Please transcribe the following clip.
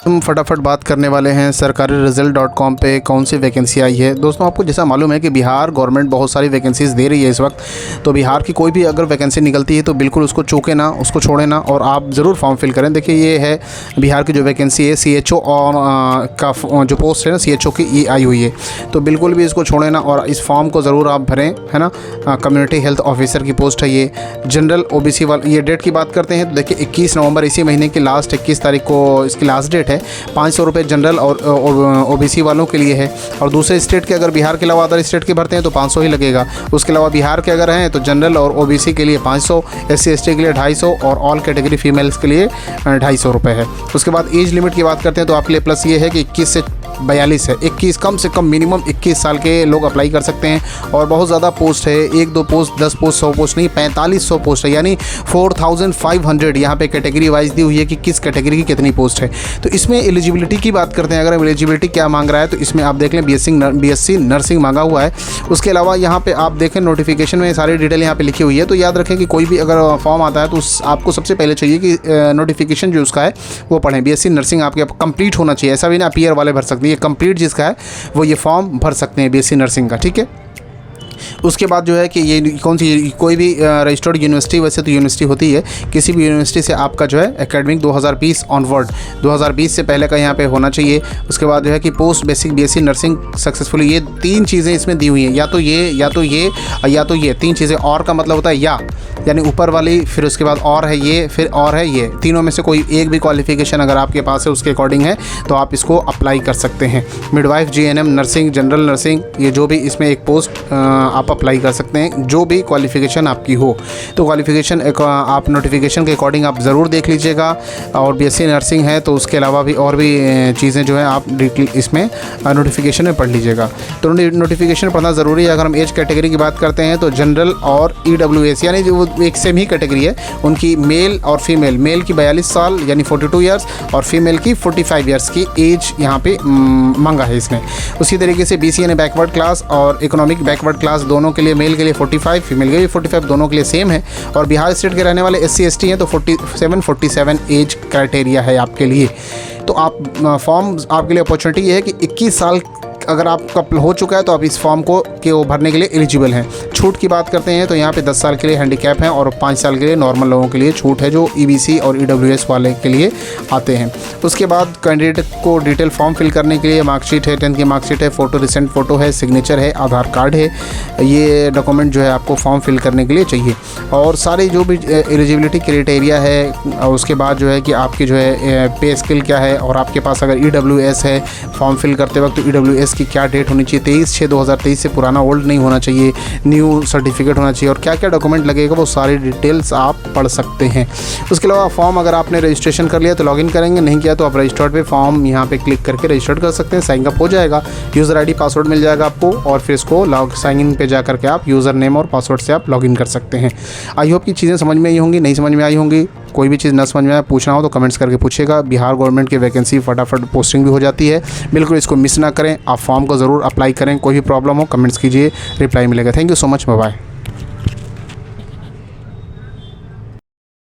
हम फटाफट बात करने वाले हैं सरकारी रिजल्ट.com पे कौन सी वैकेंसी आई है। दोस्तों, आपको जैसा मालूम है कि बिहार गवर्नमेंट बहुत सारी वैकेंसीज़ दे रही है इस वक्त। तो बिहार की कोई भी अगर वैकेंसी निकलती है तो बिल्कुल उसको चूकें ना, उसको छोड़ें ना और आप ज़रूर फॉर्म फिल करें। देखिए, ये है बिहार की जो वैकेंसी है CHO और का जो पोस्ट है ना CHO की, ये आई हुई है। तो बिल्कुल भी इसको छोड़ें ना और इस फॉर्म को ज़रूर आप भरें, है ना। कम्युनिटी हेल्थ ऑफिसर की पोस्ट है ये। जनरल OBC वाला, ये डेट की बात करते हैं तो देखिए 21 नवंबर, इसी महीने की लास्ट 21 तारीख को इसकी लास्ट डेट है। 500 रुपये जनरल और OBC वालों के लिए है। और दूसरे स्टेट के, अगर बिहार के अलावा अदर स्टेट के भरते हैं तो 500 ही लगेगा। उसके अलावा बिहार के अगर हैं तो जनरल और OBC के लिए 500, SC ST के लिए 250 और ऑल कैटेगरी फीमेल्स के लिए 250 रुपये है। उसके बाद एज लिमिट की बात करते हैं तो आपके लिए प्लस ये है कि 21 से 42 है। 21 कम से कम मिनिमम 21 साल के लोग अप्लाई कर सकते हैं। और बहुत ज़्यादा पोस्ट है, 1-2 पोस्ट, 10 पोस्ट, 100 पोस्ट नहीं, 4500 पोस्ट है, यानी 4500 यहाँ पे कैटेगरी वाइज दी हुई है कि किस कैटेगरी की कितनी पोस्ट है। तो इसमें एलिजिबिलिटी की बात करते हैं। अगर हम एलिजिबिलिटी क्या मांग रहा है तो इसमें आप देख लें BSc नर्सिंग मांगा हुआ है। उसके अलावा यहाँ पे आप देखें नोटिफिकेशन में सारी डिटेल यहाँ पे लिखी हुई है। तो याद रखें कि कोई भी अगर फॉर्म आता है तो आपको सबसे पहले चाहिए कि नोटिफिकेशन जो उसका है वो पढ़ें। BSc नर्सिंग आपके कंप्लीट होना चाहिए, ऐसा भी ना पीयर वाले भर सकते हैं। ये कंप्लीट जिसका है वो ये फॉर्म भर सकते हैं BSc नर्सिंग का, ठीक है। उसके बाद जो है कि ये कौन सी, कोई भी रजिस्टर्ड यूनिवर्सिटी, वैसे तो यूनिवर्सिटी होती है, किसी भी यूनिवर्सिटी से आपका जो है एकेडमिक 2020 ऑनवर्ड, 2020 से पहले का यहाँ पे होना चाहिए। उसके बाद जो है कि post basic BSc nursing successfully, ये 3 चीज़ें इसमें दी हुई हैं, या तो ये 3 चीज़ें। और का मतलब होता है यानी ऊपर वाली, फिर उसके बाद और है ये, फिर और है ये। तीनों में से कोई एक भी क्वालिफिकेशन अगर आपके पास है उसके अकॉर्डिंग है तो आप इसको अप्लाई कर सकते हैं। Midwife, GNM nursing, general nursing, ये जो भी इसमें एक पोस्ट आप अप्लाई कर सकते हैं, जो भी क्वालिफिकेशन आपकी हो। तो क्वालिफिकेशन आप नोटिफिकेशन के अकॉर्डिंग आप ज़रूर देख लीजिएगा। और BSc नर्सिंग है तो उसके अलावा भी और भी चीज़ें जो है आप इसमें नोटिफिकेशन में पढ़ लीजिएगा। तो नोटिफिकेशन पढ़ना ज़रूरी है। अगर हम एज कैटेगरी की बात करते हैं तो जनरल और EWS, यानी जो एक सेम ही कैटेगरी है, उनकी मेल और फीमेल, मेल की 42 साल यानी 42 ईयर्स और फीमेल की 45 ईयर्स की एज यहाँ पे मांगा है इसने। उसी तरीके से BC यानी बैकवर्ड क्लास और इकोनॉमिक बैकवर्ड क्लास, दोनों के लिए, मेल के लिए 45, फीमेल के लिए 45, दोनों के लिए सेम है। और बिहार स्टेट के रहने वाले SC ST हैं तो 47 एज क्राइटेरिया है आपके लिए। तो आप फॉर्म, आपके लिए अपॉर्चुनिटी ये है कि 21 साल अगर आपका हो चुका है तो आप इस फॉर्म को भरने के लिए एलिजिबल हैं। छूट की बात करते हैं तो यहाँ पे 10 साल के लिए हैंडीकैप हैं और 5 साल के लिए नॉर्मल लोगों के लिए छूट है, जो EBC और EWS वाले के लिए आते हैं। उसके बाद कैंडिडेट को डिटेल फॉर्म फिल करने के लिए मार्कशीट है, 10th की मार्कशीट है, फ़ोटो, रिसेंट फ़ोटो है, सिग्नेचर है, आधार कार्ड है। ये डॉक्यूमेंट जो है आपको फॉर्म फिल करने के लिए चाहिए। और सारे जो भी एलिजिबिलिटी क्राइटेरिया है, और उसके बाद जो है कि आपकी जो है पे स्केल क्या है, और आपके पास अगर EWS है फॉर्म फिल करते वक्त तो EWS की क्या डेट होनी चाहिए, 23/6/2023 से पुराना ओल्ड नहीं होना चाहिए, न्यू सर्टिफिकेट होना चाहिए, और क्या क्या डॉक्यूमेंट लगेगा वो सारी डिटेल्स आप पढ़ सकते हैं। उसके अलावा फॉर्म अगर आपने रजिस्ट्रेशन कर लिया तो लॉगिन करेंगे, नहीं किया तो आप रजिस्टर्ड पे फॉर्म यहाँ पे क्लिक करके रजिस्टर्ड कर सकते हैं। साइन अप हो जाएगा, यूज़र ID पासवर्ड मिल जाएगा आपको, और फिर इसको साइन इन पे जा करके आप यूज़र नेम और पासवर्ड से आप लॉगिन कर सकते हैं। आई होप की चीज़ें समझ में आई होंगी। नहीं समझ में आई होंगी, कोई भी चीज़ ना समझ में आए, पूछना हो तो कमेंट्स करके पूछेगा। बिहार गवर्नमेंट की वैकेंसी फटाफट पोस्टिंग भी हो जाती है, बिल्कुल इसको मिस ना करें। आप फॉर्म को ज़रूर अप्लाई करें। कोई भी प्रॉब्लम हो कमेंट्स कीजिए, रिप्लाई मिलेगा। Thank you so much, bye bye.